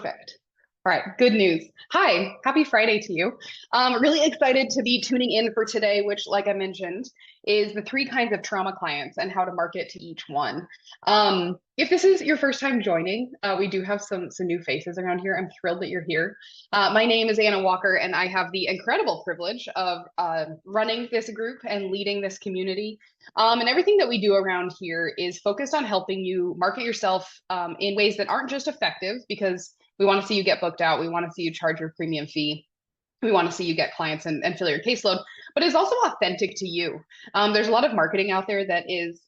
Perfect. All right, good news. Hi, happy Friday to you. Really excited to be tuning in for today, which, like I mentioned, is the three kinds of trauma clients and how to market to each one. If this is your first time joining, we do have some new faces around here. I'm thrilled that you're here. My name is Anna Walker, and I have the incredible privilege of running this group and leading this community. And everything that we do around here is focused on helping you market yourself in ways that aren't just effective, because we want to see you get booked out. We want to see you charge your premium fee. We want to see you get clients and fill your caseload, but it's also authentic to you. There's a lot of marketing out there that is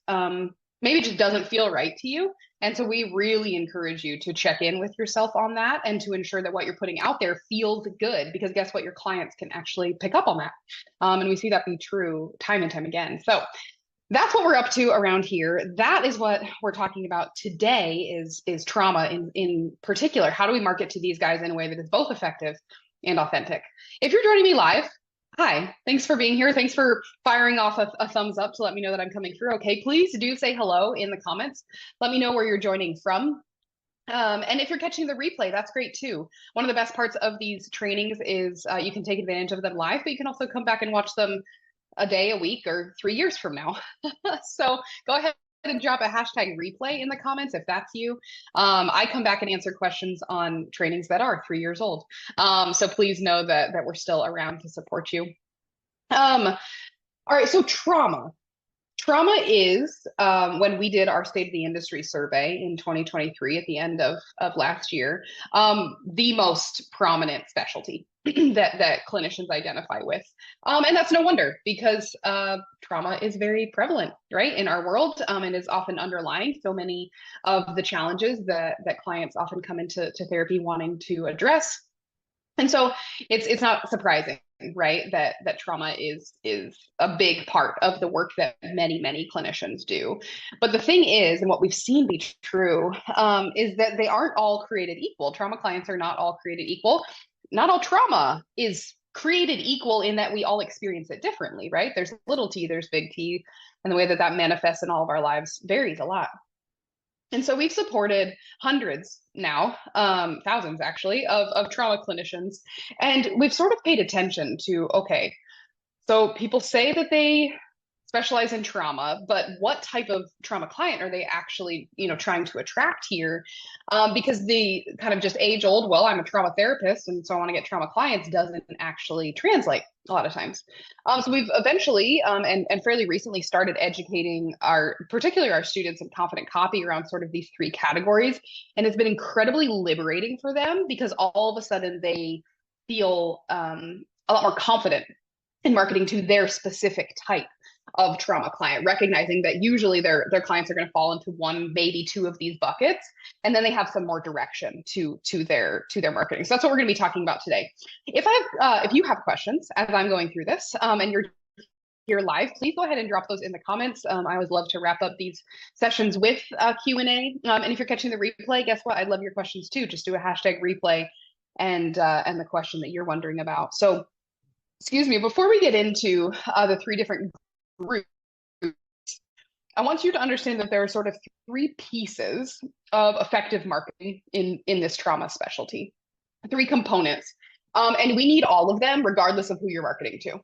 maybe just doesn't feel right to you. And so we really encourage you to check in with yourself on that and to ensure that what you're putting out there feels good, because guess what? Your clients can actually pick up on that. And we see that be true time and time again. So that's what we're up to around here. That is what we're talking about today is trauma in particular. How do we market to these guys in a way that is both effective and authentic? If you're joining me live, hi, thanks for being here. Thanks for firing off a thumbs up to let me know that I'm coming through. Okay, please do say hello in the comments. Let me know where you're joining from. And if you're catching the replay, that's great too. One of the best parts of these trainings is you can take advantage of them live, but you can also come back and watch them a day, a week, or 3 years from now. So go ahead and drop a hashtag replay in the comments if that's you. I come back and answer questions on trainings that are 3 years old. So please know that we're still around to support you. All right, so trauma. Trauma is when we did our State of the Industry survey in 2023 at the end of last year, the most prominent specialty that clinicians identify with. And that's no wonder, because trauma is very prevalent, right, in our world, and is often underlying so many of the challenges that clients often come into therapy wanting to address. And so it's not surprising, right, that trauma is a big part of the work that many clinicians do. But the thing is, and what we've seen be true, is that they aren't all created equal. Trauma clients are not all created equal. Not all trauma is created equal in that we all experience it differently, right? There's little t, there's big T, and the way that manifests in all of our lives varies a lot. And so we've supported hundreds now, thousands actually, of trauma clinicians. And we've sort of paid attention to, okay, so people say that they specialize in trauma, but what type of trauma client are they actually, trying to attract here? Because the kind of just age old, well, I'm a trauma therapist, and so I want to get trauma clients doesn't actually translate a lot of times. So we've eventually and fairly recently started educating particularly our students in confident copy around sort of these three categories. And it's been incredibly liberating for them, because all of a sudden they feel a lot more confident in marketing to their specific type of trauma client, recognizing that usually their clients are going to fall into one, maybe two of these buckets, and then they have some more direction to their marketing. So that's what we're going to be talking about today. If you have questions as I'm going through this, and you're here live, please go ahead and drop those in the comments. I always love to wrap up these sessions with Q&A. And if you're catching the replay, guess what? I'd love your questions too. Just do a hashtag replay and the question that you're wondering about. So, excuse me, before we get into the three different groups, I want you to understand that there are sort of three pieces of effective marketing in this trauma specialty, three components. And we need all of them regardless of who you're marketing to.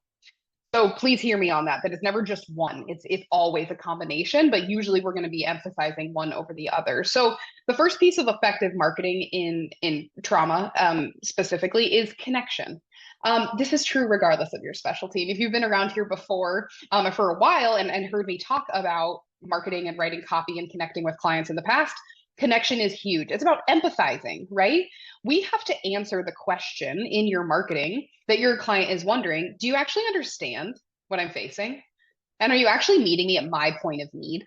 So please hear me on that it's never just one. It's always a combination, but usually we're going to be emphasizing one over the other. So the first piece of effective marketing in trauma specifically is connection. This is true regardless of your specialty. And if you've been around here before for a while and heard me talk about marketing and writing copy and connecting with clients in the past, connection is huge. It's about empathizing, right? We have to answer the question in your marketing that your client is wondering, do you actually understand what I'm facing? And are you actually meeting me at my point of need?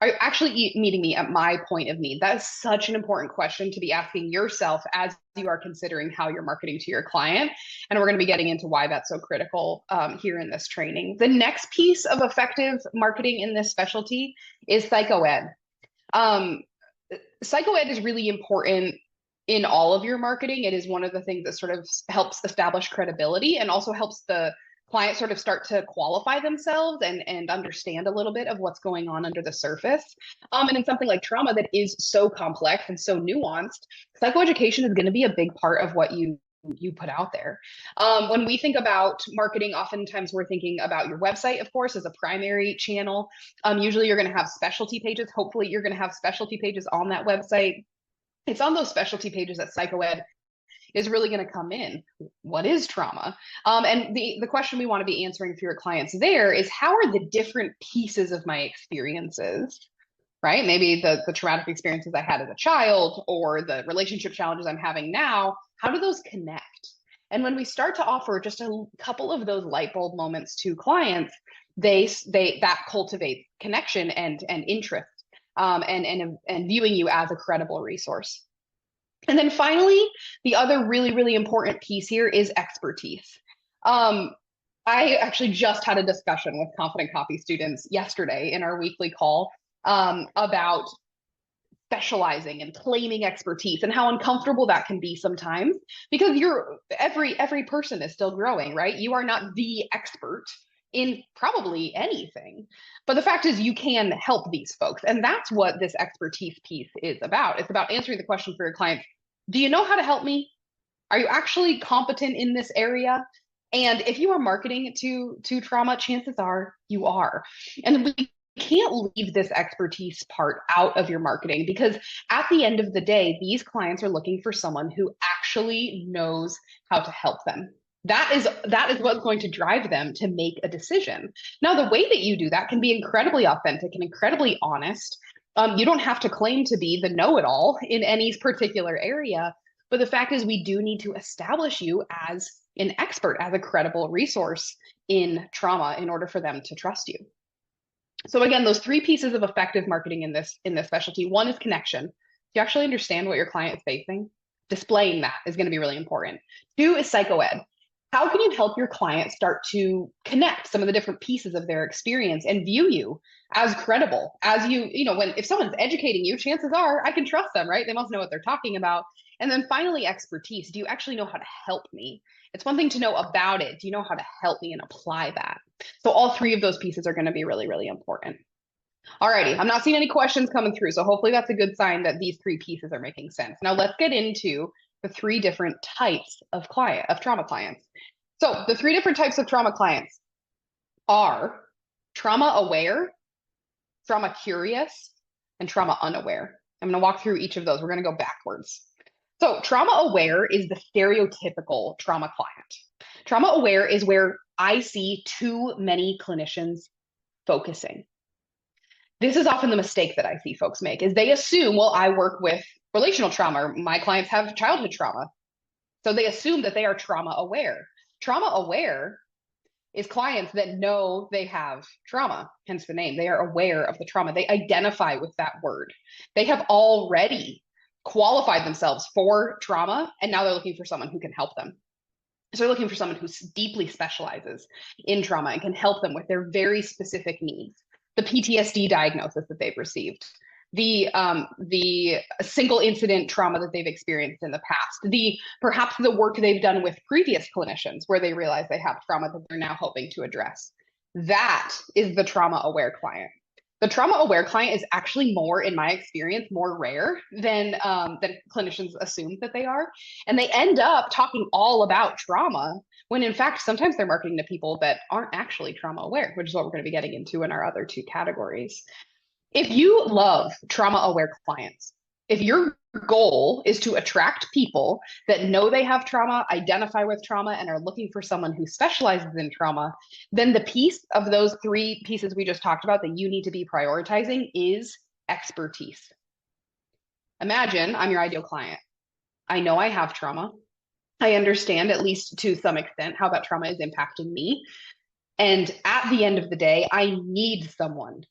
Are you actually meeting me at my point of need? That is such an important question to be asking yourself as you are considering how you're marketing to your client. And we're going to be getting into why that's so critical here in this training. The next piece of effective marketing in this specialty is psychoed. Psychoed is really important in all of your marketing. It is one of the things that sort of helps establish credibility and also helps the clients sort of start to qualify themselves and understand a little bit of what's going on under the surface. And in something like trauma that is so complex and so nuanced, psychoeducation is going to be a big part of what you put out there. When we think about marketing, oftentimes we're thinking about your website, of course, as a primary channel. Usually you're going to have specialty pages. Hopefully you're going to have specialty pages on that website. It's on those specialty pages that psychoed is really going to come in. What is trauma? And the question we want to be answering for your clients there is, how are the different pieces of my experiences, right? Maybe the traumatic experiences I had as a child or the relationship challenges I'm having now, how do those connect? And when we start to offer just a couple of those light bulb moments to clients, that cultivates connection and interest, and viewing you as a credible resource. And then finally, the other really, really important piece here is expertise. I actually just had a discussion with Confident Copy students yesterday in our weekly call about specializing and claiming expertise and how uncomfortable that can be sometimes, because every person is still growing, right? You are not the expert in probably anything, but the fact is you can help these folks. And that's what this expertise piece is about. It's about answering the question for your clients: do you know how to help me? Are you actually competent in this area? And if you are marketing to trauma, chances are you are. And we can't leave this expertise part out of your marketing, because at the end of the day, these clients are looking for someone who actually knows how to help them. That is what's going to drive them to make a decision. Now, the way that you do that can be incredibly authentic and incredibly honest. You don't have to claim to be the know-it-all in any particular area, but the fact is we do need to establish you as an expert, as a credible resource in trauma in order for them to trust you. So again, those three pieces of effective marketing in this specialty. One is connection. Do you actually understand what your client is facing? Displaying that is going to be really important. Two is psychoed. How can you help your client start to connect some of the different pieces of their experience and view you as credible? As if someone's educating you, chances are I can trust them, right? They must know what they're talking about. And then finally, expertise. Do you actually know how to help me? It's one thing to know about it. Do you know how to help me and apply that? So all three of those pieces are going to be really, really important. Alrighty, I'm not seeing any questions coming through, so hopefully that's a good sign that these three pieces are making sense. Now let's get into the three different types of trauma clients. So the three different types of trauma clients are trauma aware, trauma curious, and trauma unaware. I'm going to walk through each of those. We're going to go backwards. So trauma aware is the stereotypical trauma client. Trauma aware is where I see too many clinicians focusing. This is often the mistake that I see folks make, is they assume, well, I work with relational trauma, or my clients have childhood trauma. So they assume that they are trauma aware. Trauma aware is clients that know they have trauma, hence the name. They are aware of the trauma. They identify with that word. They have already qualified themselves for trauma, and now they're looking for someone who can help them. So they're looking for someone who deeply specializes in trauma and can help them with their very specific needs. The PTSD diagnosis that they've received, the single incident trauma that they've experienced in the past, perhaps the work they've done with previous clinicians where they realize they have trauma that they're now hoping to address. That is the trauma aware client. The trauma aware client is actually more, in my experience, more rare than clinicians assume that they are. And they end up talking all about trauma when in fact, sometimes they're marketing to people that aren't actually trauma aware, which is what we're going to be getting into in our other two categories. If you love trauma aware clients, if your goal is to attract people that know they have trauma, identify with trauma, and are looking for someone who specializes in trauma, then the piece of those three pieces we just talked about that you need to be prioritizing is expertise. Imagine I'm your ideal client. I know I have trauma. I understand, at least to some extent, how that trauma is impacting me. And at the end of the day, I need someone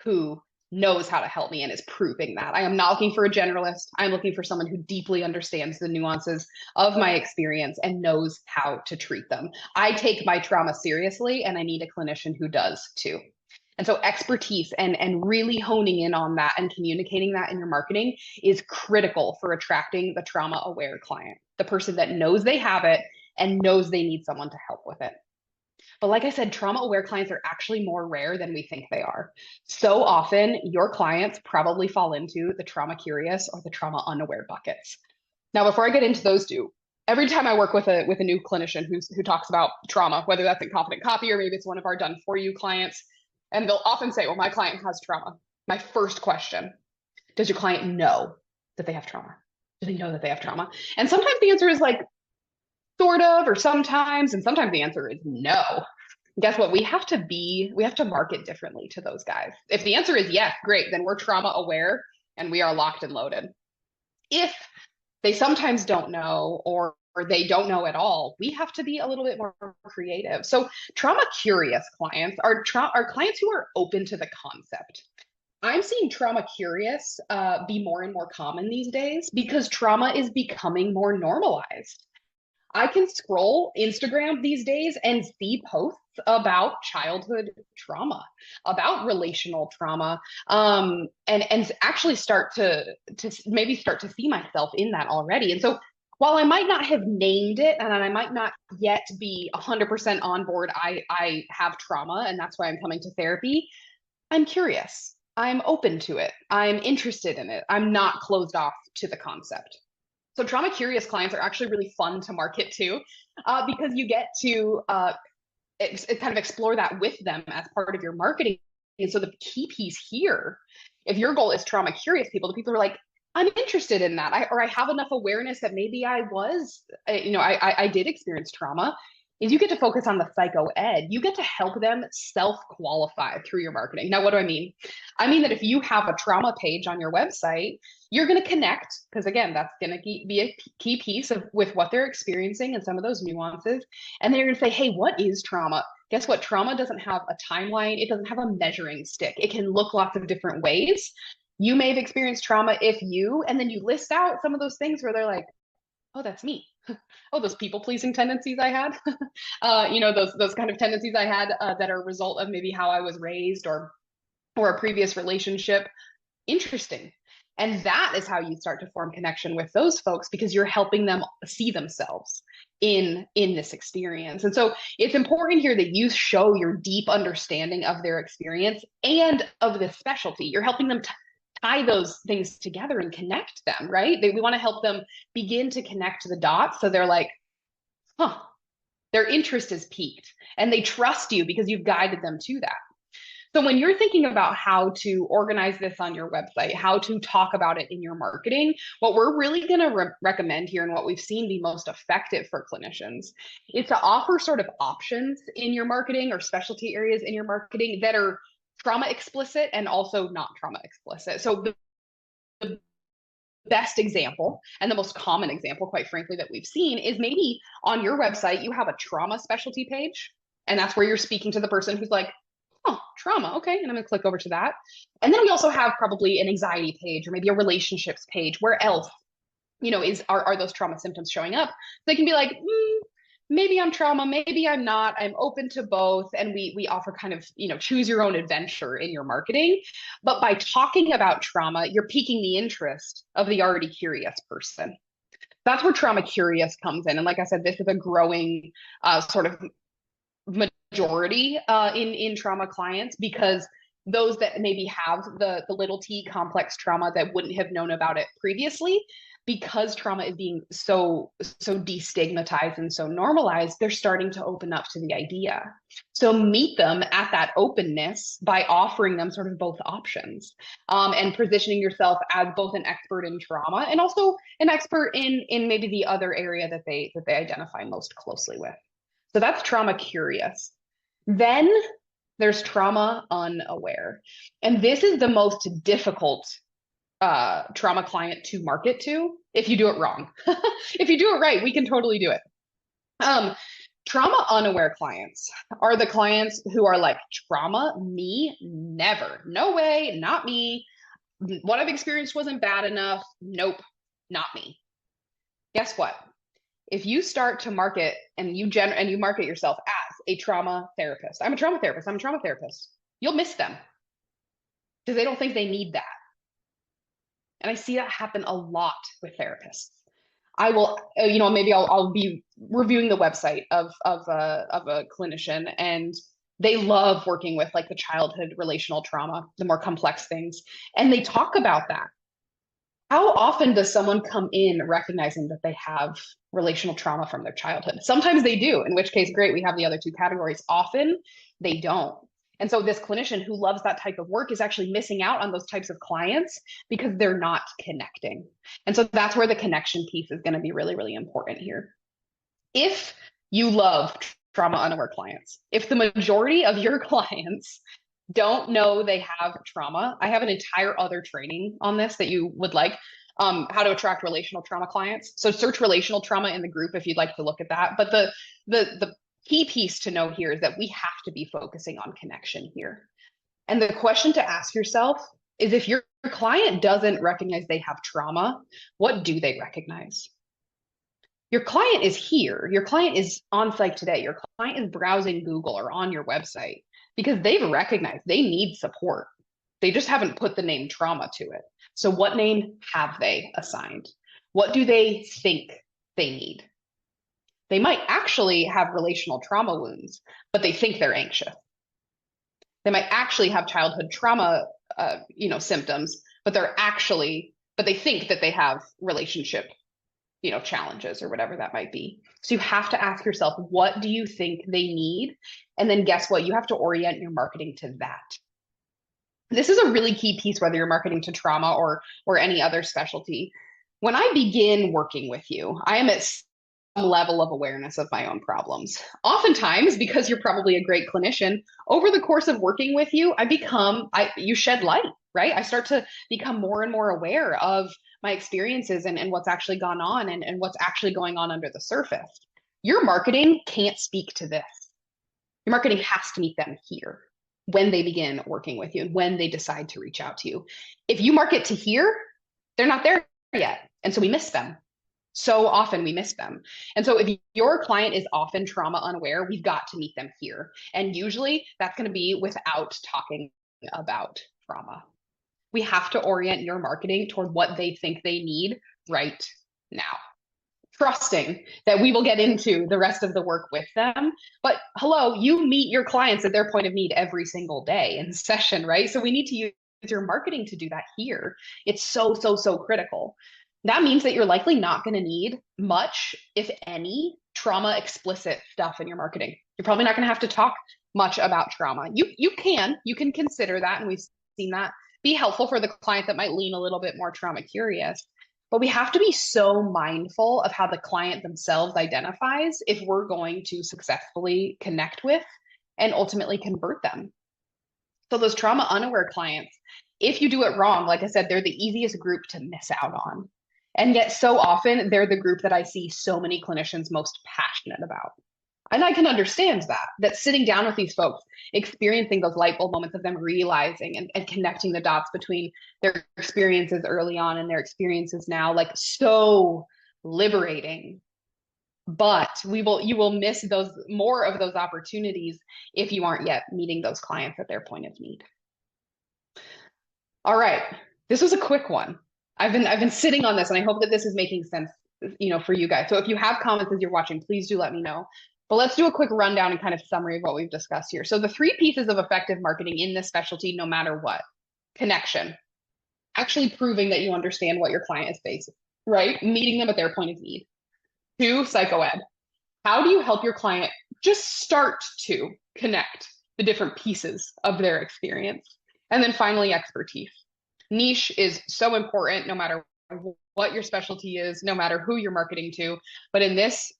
who knows how to help me and is proving that. I am not looking for a generalist. I'm looking for someone who deeply understands the nuances of my experience and knows how to treat them. I take my trauma seriously, and I need a clinician who does too. And so expertise and really honing in on that and communicating that in your marketing is critical for attracting the trauma aware client, the person that knows they have it and knows they need someone to help with it. But like I said, trauma aware clients are actually more rare than we think they are. So often, your clients probably fall into the trauma curious or the trauma unaware buckets. Now, before I get into those two, every time I work with a new clinician who talks about trauma, whether that's in Confident Copy or maybe it's one of our done for you clients, and they'll often say, "Well, my client has trauma." My first question: does your client know that they have trauma? Do they know that they have trauma? And sometimes the answer is like sort of, or sometimes, and sometimes the answer is no. Guess what? We have to market differently to those guys. If the answer is yes, great, then we're trauma aware and we are locked and loaded. If they sometimes don't know or they don't know at all, we have to be a little bit more creative. So trauma curious clients are clients who are open to the concept. I'm seeing trauma curious be more and more common these days because trauma is becoming more normalized. I can scroll Instagram these days and see posts about childhood trauma, about relational trauma, and actually start to maybe start to see myself in that already. And so, while I might not have named it, and I might not yet be 100% on board, I have trauma, and that's why I'm coming to therapy. I'm curious. I'm open to it. I'm interested in it. I'm not closed off to the concept. So trauma curious clients are actually really fun to market to because you get to kind of explore that with them as part of your marketing. And so the key piece here, if your goal is trauma curious people, the people who are like, I'm interested in that, or I have enough awareness that maybe I was, I did experience trauma, is you get to focus on the psycho ed. You get to help them self-qualify through your marketing. Now, what do I mean? I mean that if you have a trauma page on your website, you're going to connect, because again, that's going to be a key piece of with what they're experiencing and some of those nuances. And then you're going to say, hey, what is trauma? Guess what? Trauma doesn't have a timeline. It doesn't have a measuring stick. It can look lots of different ways. You may have experienced trauma and then you list out some of those things where they're like, oh, that's me. Oh, those people pleasing tendencies I had, those kind of tendencies I had that are a result of maybe how I was raised or a previous relationship. Interesting. And that is how you start to form connection with those folks because you're helping them see themselves in this experience. And so it's important here that you show your deep understanding of their experience and of this specialty. You're helping them tie those things together and connect them, right? We want to help them begin to connect the dots. So they're like, huh, their interest is piqued and they trust you because you've guided them to that. So when you're thinking about how to organize this on your website, how to talk about it in your marketing, what we're really going to recommend here and what we've seen be most effective for clinicians is to offer sort of options in your marketing or specialty areas in your marketing that are trauma explicit and also not trauma explicit. So the best example and the most common example, quite frankly, that we've seen is maybe on your website, you have a trauma specialty page, and that's where you're speaking to the person who's like, oh, trauma. Okay. And I'm going to click over to that. And then we also have probably an anxiety page or maybe a relationships page. Where else, are those trauma symptoms showing up? They can be like, maybe I'm trauma, maybe I'm not. I'm open to both. And we offer kind of, choose your own adventure in your marketing. But by talking about trauma, you're piquing the interest of the already curious person. That's where trauma curious comes in. And like I said, this is a growing sort of majority in trauma clients because those that maybe have the little t complex trauma that wouldn't have known about it previously, because trauma is being so destigmatized and so normalized, they're starting to open up to the idea. So meet them at that openness by offering them sort of both options and positioning yourself as both an expert in trauma and also an expert in maybe the other area that they identify most closely with. So that's trauma curious. Then there's trauma unaware. And this is the most difficult trauma client to market to if you do it wrong. If you do it right, we can totally do it. Trauma unaware clients are the clients who are like, trauma, me, never. No way, not me. What I've experienced wasn't bad enough. Nope, not me. Guess what? If you start to market and you market yourself as a trauma therapist, I'm a trauma therapist, you'll miss them because they don't think they need that. And I see that happen a lot with therapists. I will, maybe I'll be reviewing the website of a clinician, and they love working with like the childhood relational trauma, the more complex things. And they talk about that. How often does someone come in recognizing that they have relational trauma from their childhood? Sometimes they do, in which case, great, we have the other two categories. Often they don't. And so this clinician who loves that type of work is actually missing out on those types of clients because they're not connecting. And so that's where the connection piece is going to be really, really important here. If you love trauma unaware clients, if the majority of your clients don't know they have trauma, I have an entire other training on this that you would like. How to attract relational trauma clients. So search relational trauma in the group if you'd like to look at that. But the key piece to know here is that we have to be focusing on connection here. And the question to ask yourself is, if your client doesn't recognize they have trauma, what do they recognize? Your client is here. Your client is on site today. Your client is browsing Google or on your website because they've recognized they need support. They just haven't put the name trauma to it. So what name have they assigned? What do they think they need? They might actually have relational trauma wounds, but they think they're anxious. They might actually have childhood trauma, symptoms, but they think that they have relationship, challenges or whatever that might be. So you have to ask yourself, what do you think they need? And then guess what? You have to orient your marketing to that. This is a really key piece, whether you're marketing to trauma or any other specialty. When I begin working with you, I am at some level of awareness of my own problems. Oftentimes, because you're probably a great clinician, over the course of working with you, you shed light, right? I start to become more and more aware of my experiences and what's actually gone on and what's actually going on under the surface. Your marketing can't speak to this. Your marketing has to meet them here when they begin working with you and when they decide to reach out to you. If you market to here, they're not there yet. And so we miss them. So often we miss them. And so if your client is often trauma unaware, we've got to meet them here. And usually that's going to be without talking about trauma. We have to orient your marketing toward what they think they need right now, trusting that we will get into the rest of the work with them. But hello, you meet your clients at their point of need every single day in session, right? So we need to use your marketing to do that here. It's so, so, so critical. That means that you're likely not going to need much, if any, trauma explicit stuff in your marketing. You're probably not going to have to talk much about trauma. You can consider that, and we've seen that be helpful for the client that might lean a little bit more trauma curious. But we have to be so mindful of how the client themselves identifies if we're going to successfully connect with and ultimately convert them. So those trauma unaware clients, if you do it wrong, like I said, they're the easiest group to miss out on. And yet so often they're the group that I see so many clinicians most passionate about. And I can understand that sitting down with these folks, experiencing those light bulb moments of them realizing and connecting the dots between their experiences early on and their experiences now, like so liberating. But you will miss more of those opportunities if you aren't yet meeting those clients at their point of need. All right, this was a quick one. I've been sitting on this, and I hope that this is making sense, for you guys. So if you have comments as you're watching, please do let me know. But let's do a quick rundown and kind of summary of what we've discussed here. So the 3 pieces of effective marketing in this specialty, no matter what: connection, actually proving that you understand what your client is facing, right? Meeting them at their point of need. 2, psychoed. How do you help your client just start to connect the different pieces of their experience? And then finally, expertise. Niche is so important no matter what your specialty is, no matter who you're marketing to. But in this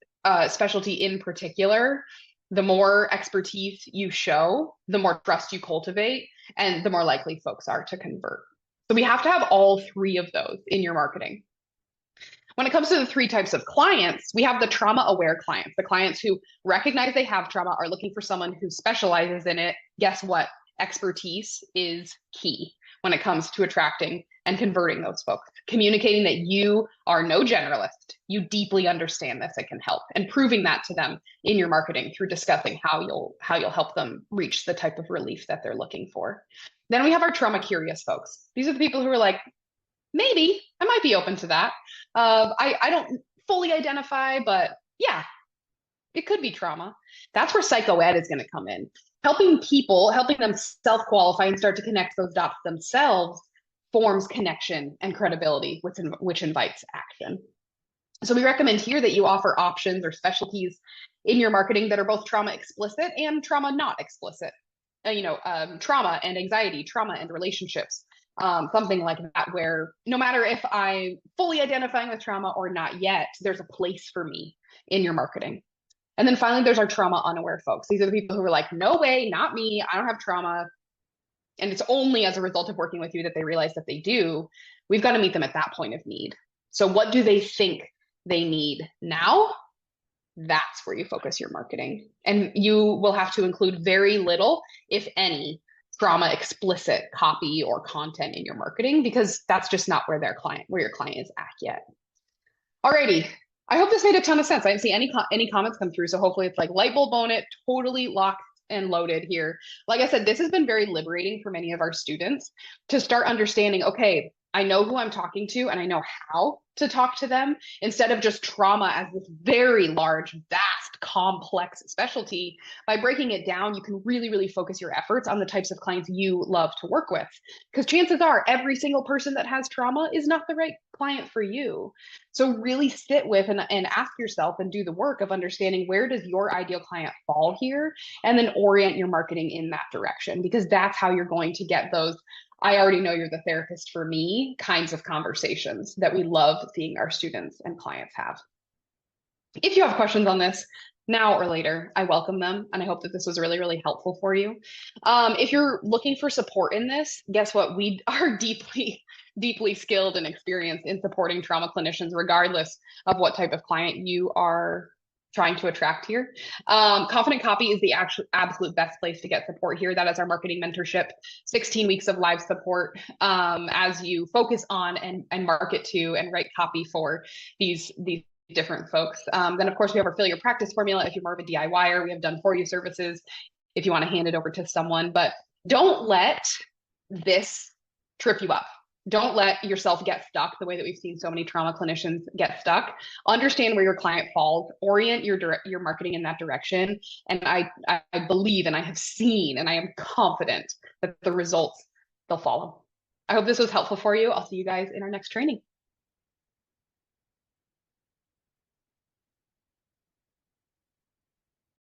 specialty in particular, the more expertise you show, the more trust you cultivate, and the more likely folks are to convert. So we have to have all 3 of those in your marketing. When it comes to the 3 types of clients, we have the trauma-aware clients, the clients who recognize they have trauma, are looking for someone who specializes in it. Guess what? Expertise is key when it comes to attracting and converting those folks. Communicating that you are no generalist, you deeply understand this and can help, and proving that to them in your marketing through discussing how you'll help them reach the type of relief that they're looking for. Then we have our trauma curious folks. These are the people who are like, maybe I might be open to that. I don't fully identify, but yeah, it could be trauma. That's where psychoed is going to come in. Helping people, helping them self qualify and start to connect those dots themselves forms connection and credibility, which invites action. So we recommend here that you offer options or specialties in your marketing that are both trauma explicit and trauma not explicit. Trauma and anxiety, trauma and relationships, something like that, where no matter if I'm fully identifying with trauma or not yet, there's a place for me in your marketing. And then finally, there's our trauma unaware folks. These are the people who are like, no way, not me. I don't have trauma. And it's only as a result of working with you that they realize that they do. We've got to meet them at that point of need. So what do they think they need now? That's where you focus your marketing. And you will have to include very little, if any, trauma explicit copy or content in your marketing, because that's just not where your client is at yet. Alrighty. I hope this made a ton of sense. I didn't see any comments come through, so hopefully it's like light bulb on it, totally locked and loaded here. Like I said, this has been very liberating for many of our students to start understanding, okay, I know who I'm talking to and I know how to talk to them instead of just trauma as this very large, vast, complex specialty. By breaking it down, you can really, really focus your efforts on the types of clients you love to work with. Because chances are every single person that has trauma is not the right client for you. So really sit with and ask yourself and do the work of understanding, where does your ideal client fall here? And then orient your marketing in that direction, because that's how you're going to get those I already know you're the therapist for me kinds of conversations that we love seeing our students and clients have. If you have questions on this now or later, I welcome them. And I hope that this was really, really helpful for you. If you're looking for support in this, guess what? We are deeply, deeply skilled and experienced in supporting trauma clinicians, regardless of what type of client you are trying to attract here. Confident Copy is the absolute best place to get support here. That is our marketing mentorship, 16 weeks of live support as you focus on and market to and write copy for these different folks. Then of course we have our Fill Your Practice formula. If you're more of a DIYer, we have done for you services if you want to hand it over to someone. But don't let this trip you up. Don't let yourself get stuck the way that we've seen so many trauma clinicians get stuck. Understand where your client falls, orient your marketing in that direction. And I believe, and I have seen, and I am confident that the results, they'll follow. I hope this was helpful for you. I'll see you guys in our next training.